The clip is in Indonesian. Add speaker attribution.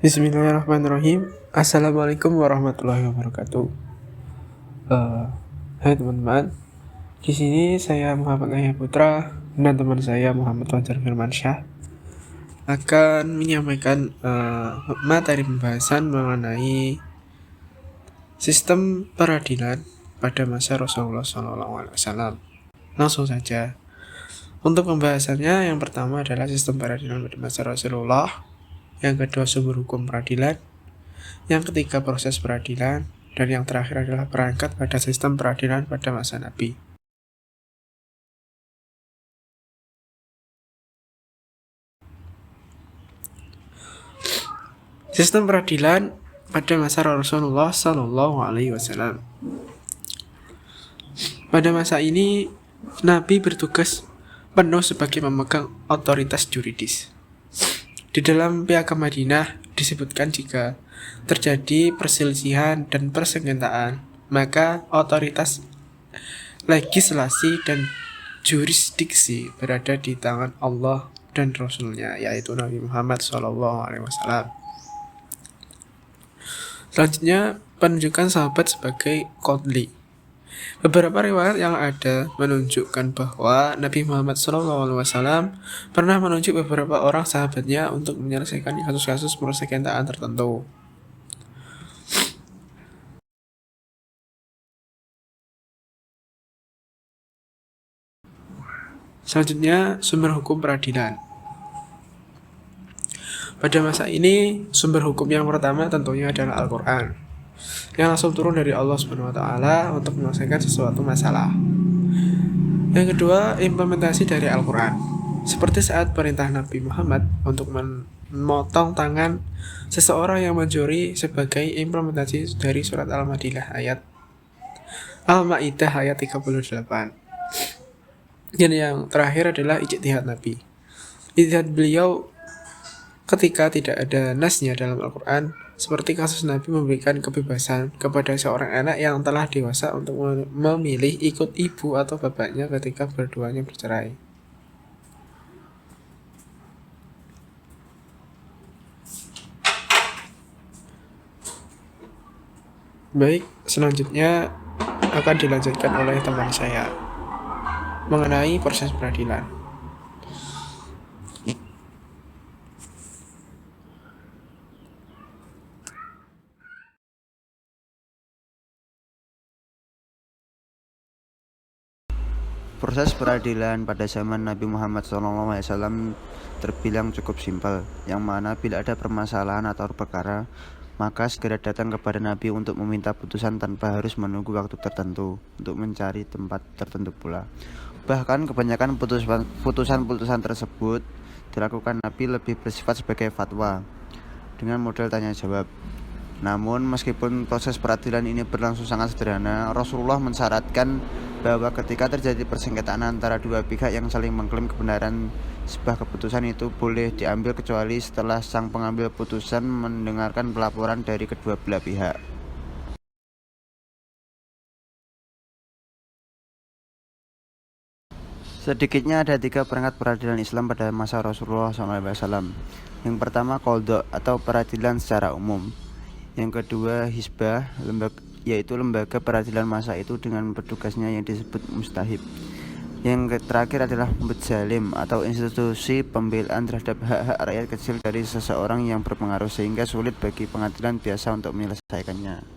Speaker 1: Bismillahirrahmanirrahim. Assalamualaikum warahmatullahi wabarakatuh. Hai teman-teman. Di sini saya Muhammad Yahya Putra dan teman saya Muhammad Fajar Firmansyah akan menyampaikan materi pembahasan mengenai sistem peradilan pada masa Rasulullah SAW. Langsung saja. Untuk pembahasannya, yang pertama adalah sistem peradilan pada masa Rasulullah. Yang kedua, sumber hukum peradilan. Yang ketiga, proses peradilan. Dan yang terakhir adalah perangkat pada sistem peradilan pada masa Nabi. Sistem peradilan pada masa Rasulullah SAW. Pada masa ini, Nabi bertugas penuh sebagai pemegang otoritas juridis. Di dalam Piagam Madinah disebutkan jika terjadi perselisihan dan persengketaan, maka otoritas legislasi dan jurisdiksi berada di tangan Allah dan Rasul-Nya, yaitu Nabi Muhammad SAW. Selanjutnya, penunjukan sahabat sebagai qadli. Beberapa riwayat yang ada menunjukkan bahwa Nabi Muhammad SAW pernah menunjuk beberapa orang sahabatnya untuk menyelesaikan kasus-kasus persengketaan tertentu. Selanjutnya, sumber hukum peradilan. Pada masa ini, sumber hukum yang pertama tentunya adalah Al-Quran, yang langsung turun dari Allah SWT untuk menyelesaikan sesuatu masalah. Yang kedua, implementasi dari Al-Quran, seperti saat perintah Nabi Muhammad untuk memotong tangan seseorang yang mencuri sebagai implementasi dari surat Al-Maidah ayat 38. Dan yang terakhir adalah ijtihad Nabi. Ijtihad beliau ketika tidak ada nasnya dalam Al-Quran, seperti kasus Nabi memberikan kebebasan kepada seorang anak yang telah dewasa untuk memilih ikut ibu atau bapaknya ketika berduanya bercerai. Baik, selanjutnya akan dilanjutkan oleh teman saya mengenai proses peradilan.
Speaker 2: Proses peradilan pada zaman Nabi Muhammad SAW terbilang cukup simpel, yang mana bila ada permasalahan atau perkara, maka segera datang kepada Nabi untuk meminta putusan tanpa harus menunggu waktu tertentu untuk mencari tempat tertentu pula. Bahkan kebanyakan putusan-putusan tersebut dilakukan Nabi lebih bersifat sebagai fatwa dengan model tanya jawab. Namun meskipun proses peradilan ini berlangsung sangat sederhana, Rasulullah mensyaratkan bahwa ketika terjadi persengketaan antara dua pihak yang saling mengklaim kebenaran sebuah keputusan, itu boleh diambil kecuali setelah sang pengambil putusan mendengarkan pelaporan dari kedua belah pihak. Sedikitnya ada 3 perangkat peradilan Islam pada masa Rasulullah SAW. Yang pertama, qadha atau peradilan secara umum. Yang kedua, hizbah, yaitu lembaga peradilan masa itu dengan petugasnya yang disebut mustahib. Yang terakhir adalah mutzalim atau institusi pembelaan terhadap hak-hak rakyat kecil dari seseorang yang berpengaruh sehingga sulit bagi pengadilan biasa untuk menyelesaikannya.